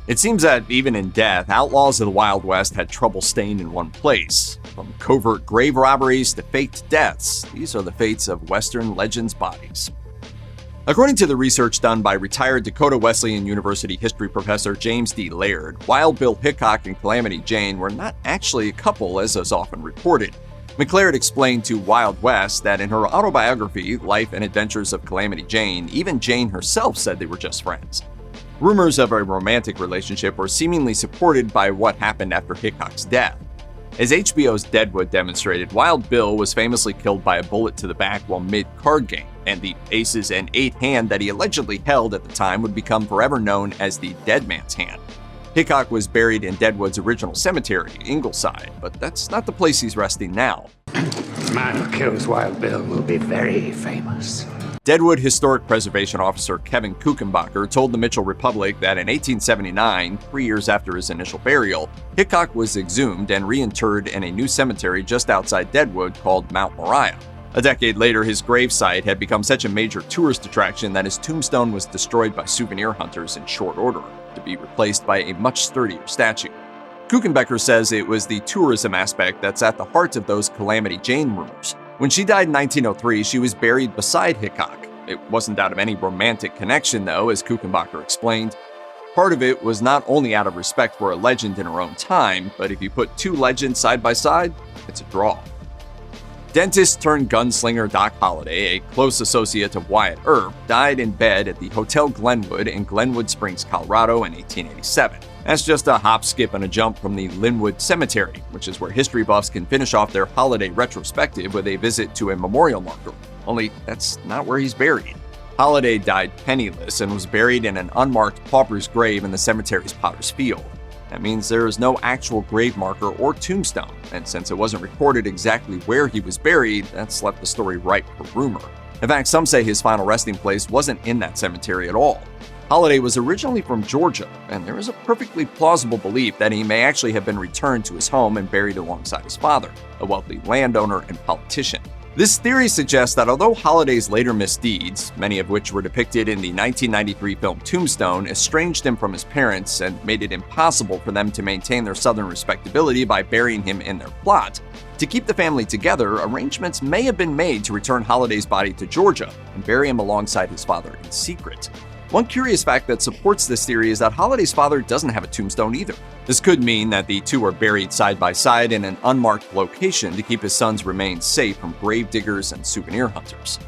It seems that even in death, outlaws of the Wild West had trouble staying in one place. From covert grave robberies to faked deaths, these are the fates of Western legends' bodies. According to the research done by retired Dakota Wesleyan University history professor James D. Laird, Wild Bill Hickok and Calamity Jane were not actually a couple as is often reported. McLaird explained to Wild West that in her autobiography, Life and Adventures of Calamity Jane, even Jane herself said they were just friends. Rumors of a romantic relationship were seemingly supported by what happened after Hickok's death. As HBO's Deadwood demonstrated, Wild Bill was famously killed by a bullet to the back while mid-card game, and the aces and eight hand that he allegedly held at the time would become forever known as the Dead Man's Hand. Hickok was buried in Deadwood's original cemetery, Ingleside, but that's not the place he's resting now. The man who kills Wild Bill will be very famous. Deadwood Historic Preservation Officer Kevin Kuchenbacher told the Mitchell Republic that in 1879, 3 years after his initial burial, Hickok was exhumed and reinterred in a new cemetery just outside Deadwood called Mount Moriah. A decade later, his gravesite had become such a major tourist attraction that his tombstone was destroyed by souvenir hunters in short order, to be replaced by a much sturdier statue. Kuchenbacher says it was the tourism aspect that's at the heart of those Calamity Jane rumors. When she died in 1903, she was buried beside Hickok. It wasn't out of any romantic connection, though, as Kuchenbacher explained. Part of it was not only out of respect for a legend in her own time, but if you put two legends side by side, it's a draw. Dentist turned gunslinger Doc Holliday, a close associate of Wyatt Earp, died in bed at the Hotel Glenwood in Glenwood Springs, Colorado in 1887. That's just a hop, skip, and a jump from the Linwood Cemetery, which is where history buffs can finish off their holiday retrospective with a visit to a memorial marker. Only that's not where he's buried. Holliday died penniless and was buried in an unmarked pauper's grave in the cemetery's Potter's Field. That means there is no actual grave marker or tombstone, and since it wasn't recorded exactly where he was buried, that's left the story ripe for rumor. In fact, some say his final resting place wasn't in that cemetery at all. Holliday was originally from Georgia, and there is a perfectly plausible belief that he may actually have been returned to his home and buried alongside his father, a wealthy landowner and politician. This theory suggests that although Holliday's later misdeeds, many of which were depicted in the 1993 film Tombstone, estranged him from his parents and made it impossible for them to maintain their Southern respectability by burying him in their plot, to keep the family together, arrangements may have been made to return Holliday's body to Georgia and bury him alongside his father in secret. One curious fact that supports this theory is that Holliday's father doesn't have a tombstone either. This could mean that the two are buried side by side in an unmarked location to keep his son's remains safe from grave diggers and souvenir hunters.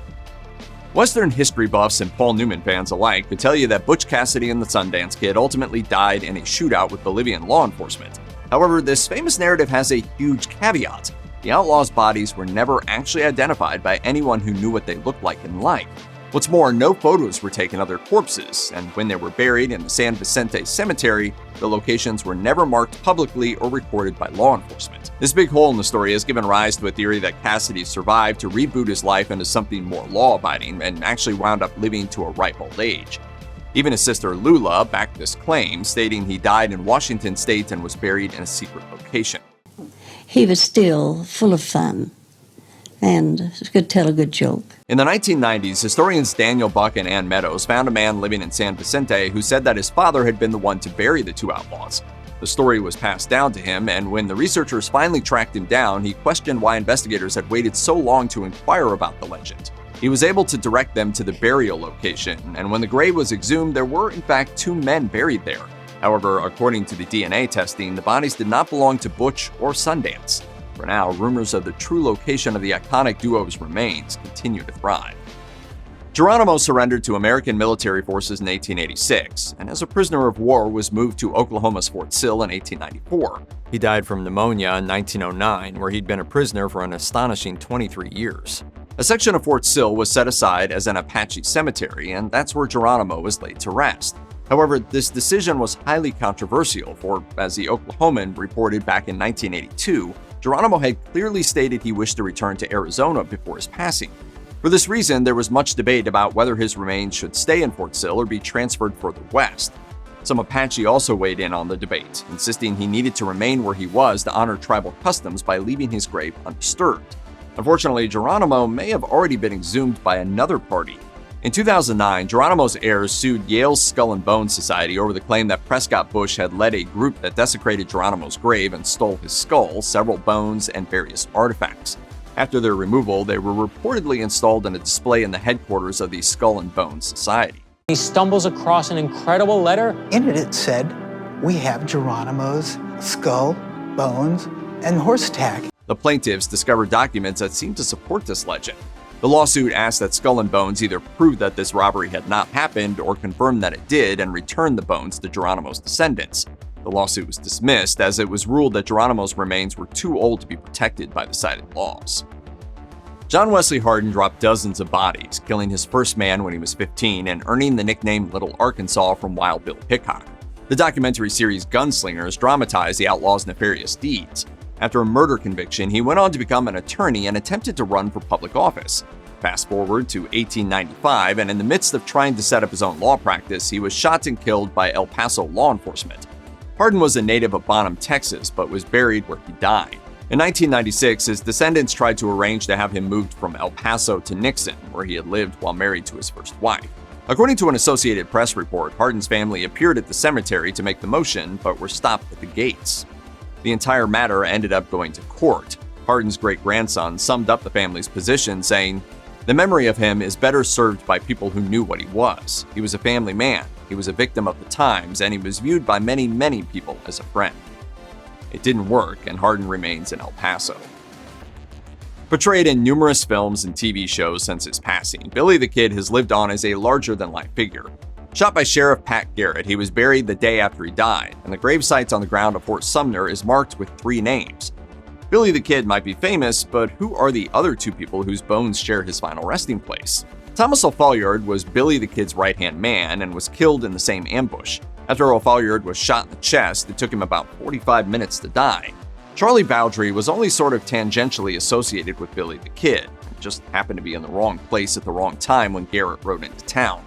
Western history buffs and Paul Newman fans alike could tell you that Butch Cassidy and the Sundance Kid ultimately died in a shootout with Bolivian law enforcement. However, this famous narrative has a huge caveat. The outlaws' bodies were never actually identified by anyone who knew what they looked like in life. What's more, no photos were taken of their corpses, and when they were buried in the San Vicente Cemetery, the locations were never marked publicly or recorded by law enforcement. This big hole in the story has given rise to a theory that Cassidy survived to reboot his life into something more law-abiding and actually wound up living to a ripe old age. Even his sister Lula backed this claim, stating he died in Washington state and was buried in a secret location. He was still full of fun and could tell a good joke. In the 1990s, historians Daniel Buck and Ann Meadows found a man living in San Vicente who said that his father had been the one to bury the two outlaws. The story was passed down to him, and when the researchers finally tracked him down, he questioned why investigators had waited so long to inquire about the legend. He was able to direct them to the burial location, and when the grave was exhumed, there were in fact two men buried there. However, according to the DNA testing, the bodies did not belong to Butch or Sundance. For now, rumors of the true location of the iconic duo's remains continue to thrive. Geronimo surrendered to American military forces in 1886, and as a prisoner of war was moved to Oklahoma's Fort Sill in 1894. He died from pneumonia in 1909, where he'd been a prisoner for an astonishing 23 years. A section of Fort Sill was set aside as an Apache cemetery, and that's where Geronimo was laid to rest. However, this decision was highly controversial, for as the Oklahoman reported back in 1982, Geronimo had clearly stated he wished to return to Arizona before his passing. For this reason, there was much debate about whether his remains should stay in Fort Sill or be transferred further west. Some Apache also weighed in on the debate, insisting he needed to remain where he was to honor tribal customs by leaving his grave undisturbed. Unfortunately, Geronimo may have already been exhumed by another party. In 2009, Geronimo's heirs sued Yale's Skull and Bones Society over the claim that Prescott Bush had led a group that desecrated Geronimo's grave and stole his skull, several bones, and various artifacts. After their removal, they were reportedly installed in a display in the headquarters of the Skull and Bones Society. He stumbles across an incredible letter. In it said, "We have Geronimo's skull, bones, and horse tack." The plaintiffs discovered documents that seemed to support this legend. The lawsuit asked that Skull and Bones either prove that this robbery had not happened or confirm that it did and return the bones to Geronimo's descendants. The lawsuit was dismissed as it was ruled that Geronimo's remains were too old to be protected by the cited laws. John Wesley Hardin dropped dozens of bodies, killing his first man when he was 15 and earning the nickname Little Arkansas from Wild Bill Hickok. The documentary series Gunslingers dramatized the outlaw's nefarious deeds. After a murder conviction, he went on to become an attorney and attempted to run for public office. Fast forward to 1895, and in the midst of trying to set up his own law practice, he was shot and killed by El Paso law enforcement. Hardin was a native of Bonham, Texas, but was buried where he died. In 1996, his descendants tried to arrange to have him moved from El Paso to Nixon, where he had lived while married to his first wife. According to an Associated Press report, Hardin's family appeared at the cemetery to make the motion, but were stopped at the gates. The entire matter ended up going to court. Hardin's great-grandson summed up the family's position, saying, "The memory of him is better served by people who knew what he was. He was a family man, he was a victim of the times, and he was viewed by many, many people as a friend." It didn't work, and Hardin remains in El Paso. Portrayed in numerous films and TV shows since his passing, Billy the Kid has lived on as a larger-than-life figure. Shot by Sheriff Pat Garrett, he was buried the day after he died, and the gravesite on the ground of Fort Sumner is marked with 3 names. Billy the Kid might be famous, but who are the other 2 people whose bones share his final resting place? Thomas O'Folliard was Billy the Kid's right-hand man and was killed in the same ambush. After O'Folliard was shot in the chest, it took him about 45 minutes to die. Charlie Bowdry was only sort of tangentially associated with Billy the Kid, and just happened to be in the wrong place at the wrong time when Garrett rode into town.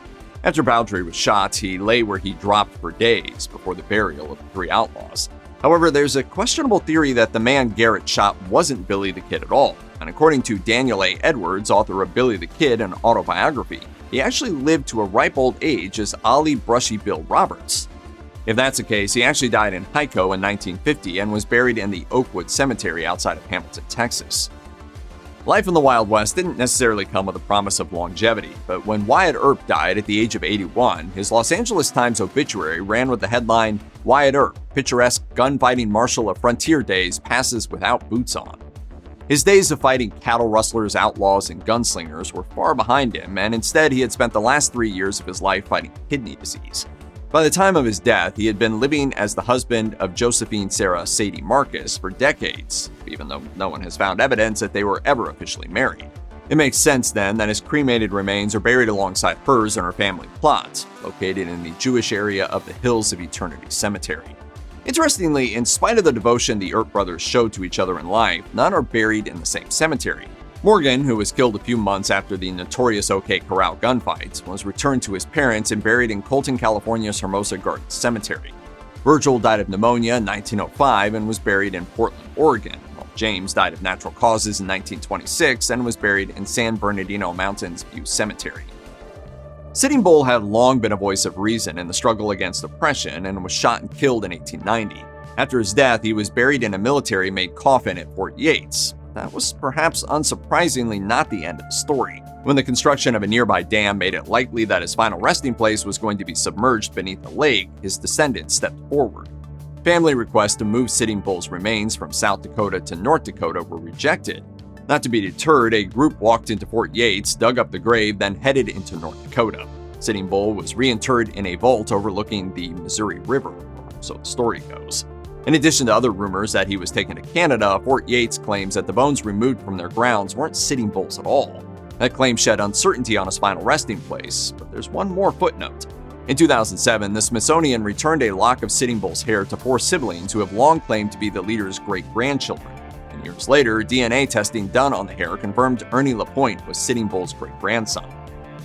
After Bowdry was shot, he lay where he dropped for days before the burial of the 3 outlaws. However, there's a questionable theory that the man Garrett shot wasn't Billy the Kid at all, and according to Daniel A. Edwards, author of Billy the Kid, an autobiography, he actually lived to a ripe old age as Ollie Brushy Bill Roberts. If that's the case, he actually died in Hyco in 1950 and was buried in the Oakwood Cemetery outside of Hamilton, Texas. Life in the Wild West didn't necessarily come with a promise of longevity, but when Wyatt Earp died at the age of 81, his Los Angeles Times obituary ran with the headline, "Wyatt Earp, picturesque gunfighting marshal of frontier days, passes without boots on." His days of fighting cattle rustlers, outlaws, and gunslingers were far behind him, and instead he had spent the last 3 years of his life fighting kidney disease. By the time of his death, he had been living as the husband of Josephine Sarah Sadie Marcus for decades, even though no one has found evidence that they were ever officially married. It makes sense then that his cremated remains are buried alongside hers in her family plot, located in the Jewish area of the Hills of Eternity Cemetery. Interestingly, in spite of the devotion the Earp brothers showed to each other in life, none are buried in the same cemetery. Morgan, who was killed a few months after the notorious OK Corral gunfights, was returned to his parents and buried in Colton, California's Hermosa Gardens Cemetery. Virgil died of pneumonia in 1905 and was buried in Portland, Oregon, while James died of natural causes in 1926 and was buried in San Bernardino Mountains View Cemetery. Sitting Bull had long been a voice of reason in the struggle against oppression and was shot and killed in 1890. After his death, he was buried in a military-made coffin at Fort Yates. That was perhaps unsurprisingly not the end of the story. When the construction of a nearby dam made it likely that his final resting place was going to be submerged beneath the lake, his descendants stepped forward. Family requests to move Sitting Bull's remains from South Dakota to North Dakota were rejected. Not to be deterred, a group walked into Fort Yates, dug up the grave, then headed into North Dakota. Sitting Bull was reinterred in a vault overlooking the Missouri River, or so the story goes. In addition to other rumors that he was taken to Canada, Fort Yates claims that the bones removed from their grounds weren't Sitting Bull's at all. That claim shed uncertainty on his final resting place, but there's one more footnote. In 2007, the Smithsonian returned a lock of Sitting Bull's hair to 4 siblings who have long claimed to be the leader's great-grandchildren. And years later, DNA testing done on the hair confirmed Ernie LaPointe was Sitting Bull's great-grandson.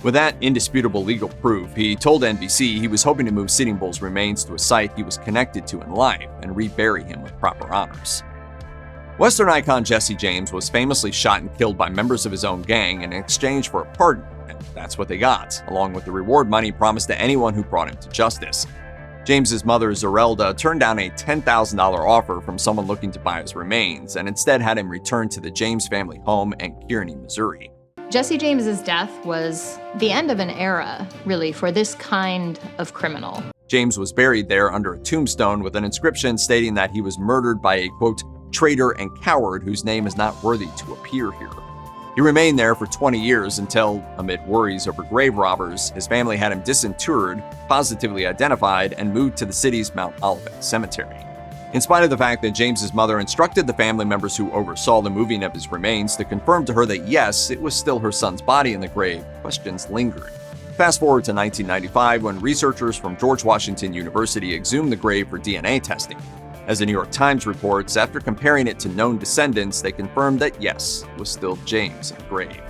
With that indisputable legal proof, he told NBC he was hoping to move Sitting Bull's remains to a site he was connected to in life and rebury him with proper honors. Western icon Jesse James was famously shot and killed by members of his own gang in exchange for a pardon, And that's what they got, along with the reward money promised to anyone who brought him to justice. James's mother, Zerelda, turned down a $10,000 offer from someone looking to buy his remains and instead had him returned to the James family home in Kearney, Missouri. Jesse James's death was the end of an era, really, for this kind of criminal. James was buried there under a tombstone with an inscription stating that he was murdered by a, quote, traitor and coward whose name is not worthy to appear here. He remained there for 20 years until, amid worries over grave robbers, his family had him disinterred, positively identified, and moved to the city's Mount Olivet Cemetery. In spite of the fact that James's mother instructed the family members who oversaw the moving of his remains to confirm to her that yes, it was still her son's body in the grave, questions lingered. Fast forward to 1995 when researchers from George Washington University exhumed the grave for DNA testing. As the New York Times reports, after comparing it to known descendants, they confirmed that yes, it was still James in the grave.